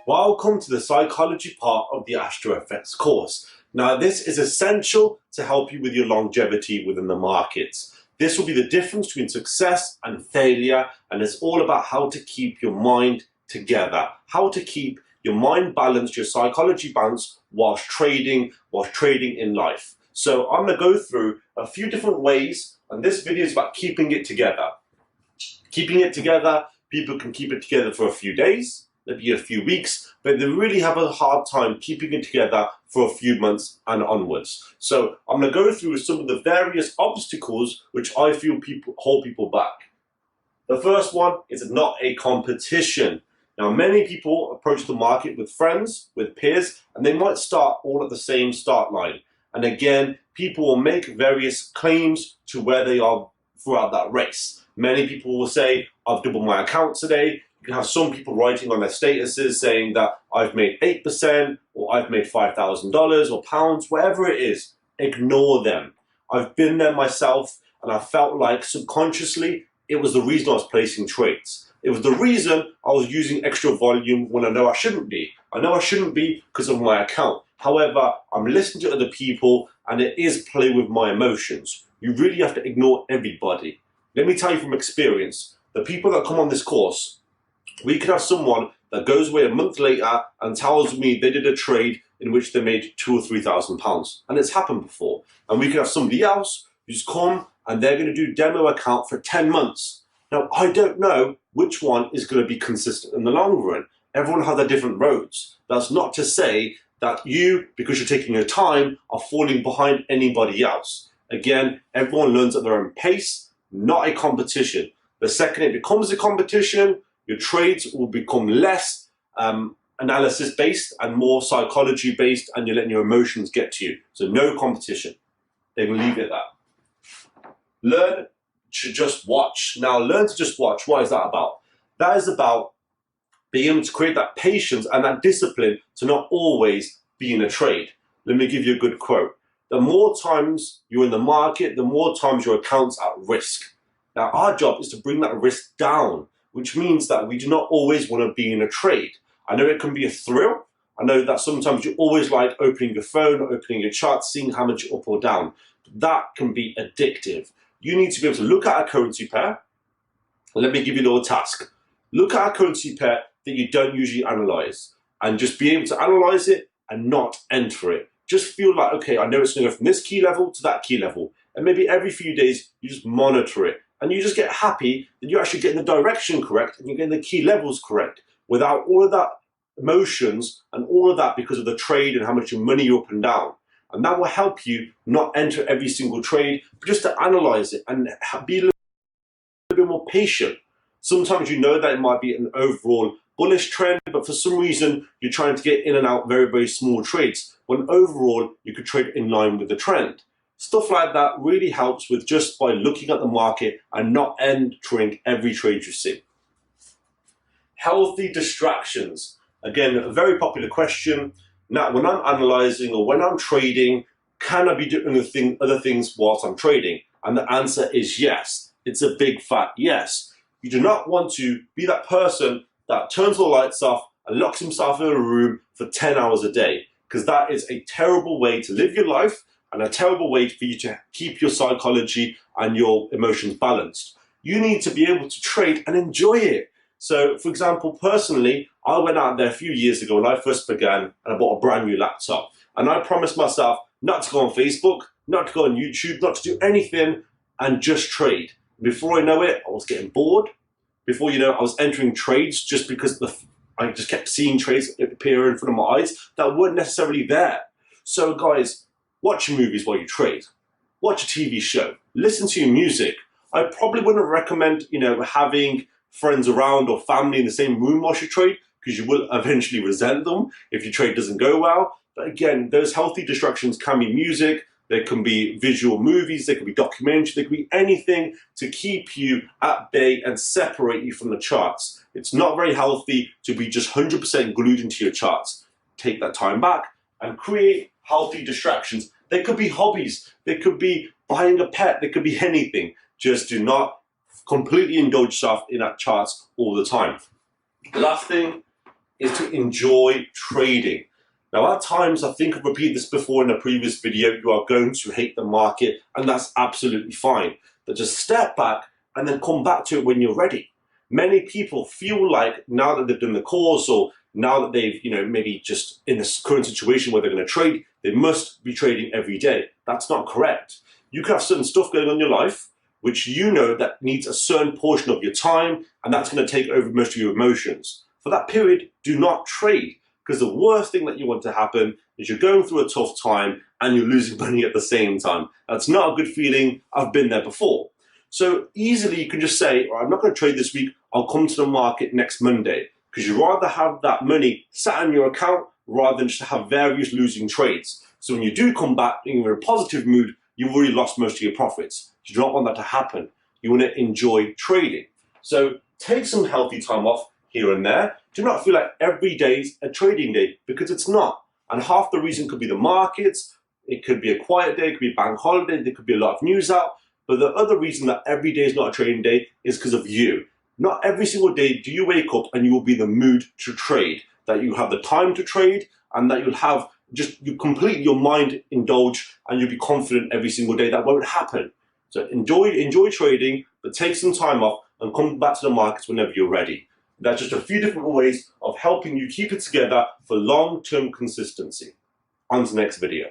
Welcome to the psychology part of the Astro Effects course. Now, this is essential to help you with your longevity within the markets. This will be the difference between success and failure, and it's all about how to keep your mind together, how to keep your mind balanced, your psychology balanced whilst trading in life. So I'm going to go through a few different ways, and this video is about keeping it together. Keeping it together, people can keep it together for a few days, maybe a few weeks, but they really have a hard time keeping it together for a few months and onwards. So I'm going to go through some of the various obstacles which I feel hold people back. The first one is not a competition. Now, many people approach the market with friends, with peers, and they might start all at the same start line. And again, people will make various claims to where they are throughout that race. Many people will say, I've doubled my account today. You can have some people writing on their statuses saying that I've made 8% or I've made $5,000 or pounds, whatever it is. Ignore them. I've been there myself, and I felt like subconsciously it was the reason I was placing trades. It was the reason I was using extra volume when I know I shouldn't be. I know I shouldn't be because of my account. However, I'm listening to other people, and it is play with my emotions. You really have to ignore everybody. Let me tell you from experience, the people that come on this course, we could have someone that goes away a month later and tells me they did a trade in which they made £2,000 or £3,000, and it's happened before. And we could have somebody else who's come and they're going to do demo account for 10 months. Now, I don't know which one is going to be consistent in the long run. Everyone has their different roads. That's not to say that you, because you're taking your time, are falling behind anybody else. Again, everyone learns at their own pace, not a competition. The second it becomes a competition, your trades will become less analysis based and more psychology based, and you're letting your emotions get to you. So no competition. They will leave it at that. Learn to just watch. Now, learn to just watch. What is that about? That is about being able to create that patience and that discipline to not always be in a trade. Let me give you a good quote. The more times you're in the market, the more times your account's at risk. Now, our job is to bring that risk down, which means that we do not always want to be in a trade. I know it can be a thrill. I know that sometimes you always like opening your phone, opening your chart, seeing how much you're up or down. That can be addictive. You need to be able to look at a currency pair. Let me give you a little task. Look at a currency pair that you don't usually analyze, and just be able to analyze it and not enter it. Just feel like, okay, I know it's going to go from this key level to that key level. And maybe every few days, you just monitor it. And you just get happy that you're actually getting the direction correct and you're getting the key levels correct without all of that emotions and all of that because of the trade and how much your money you're up and down. And that will help you not enter every single trade, but just to analyze it and be a little bit more patient. Sometimes you know that it might be an overall bullish trend, but for some reason you're trying to get in and out very, very small trades, when overall you could trade in line with the trend. Stuff like that really helps with just by looking at the market and not entering every trade you see. Healthy distractions. Again, a very popular question. Now, when I'm analyzing or when I'm trading, can I be doing other things whilst I'm trading? And the answer is yes. It's a big fat yes. You do not want to be that person that turns the lights off and locks himself in a room for 10 hours a day, because that is a terrible way to live your life and a terrible way for you to keep your psychology and your emotions balanced. You need to be able to trade and enjoy it. So, for example, personally, I went out there a few years ago when I first began and I bought a brand new laptop. And I promised myself not to go on Facebook, not to go on YouTube, not to do anything, and just trade. Before I know it, I was getting bored. Before you know it, I was entering trades just because I just kept seeing trades appear in front of my eyes that weren't necessarily there. So guys, watch movies while you trade. Watch a TV show. Listen to your music. I probably wouldn't recommend, having friends around or family in the same room while you trade, because you will eventually resent them if your trade doesn't go well. But again, those healthy distractions can be music, there can be visual movies, there can be documentaries, there can be anything to keep you at bay and separate you from the charts. It's not very healthy to be just 100% glued into your charts. Take that time back and create healthy distractions. They could be hobbies, they could be buying a pet, they could be anything. Just do not completely indulge yourself in that charts all the time. The last thing is to enjoy trading. Now, at times, I think I've repeated this before in a previous video, you are going to hate the market, and that's absolutely fine. But just step back and then come back to it when you're ready. Many people feel like now that they've done the course, or now that they've, maybe just in this current situation where they're going to trade, they must be trading every day. That's not correct. You can have certain stuff going on in your life, which that needs a certain portion of your time, and that's going to take over most of your emotions. For that period, do not trade. Because the worst thing that you want to happen is you're going through a tough time and you're losing money at the same time. That's not a good feeling. I've been there before. So easily you can just say, I'm not going to trade this week. I'll come to the market next Monday. Because you'd rather have that money sat in your account rather than just have various losing trades. So when you do come back and you're in a positive mood, you've already lost most of your profits. You do not want that to happen. You want to enjoy trading. So take some healthy time off here and there. Do not feel like every day is a trading day, because it's not. And half the reason could be the markets, it could be a quiet day, it could be a bank holiday, there could be a lot of news out. But the other reason that every day is not a trading day is because of you. Not every single day do you wake up and you will be in the mood to trade, that you have the time to trade, and that you'll have you completely your mind indulge and you'll be confident every single day. That won't happen. So enjoy trading, but take some time off and come back to the markets whenever you're ready. That's just a few different ways of helping you keep it together for long-term consistency. On to the next video.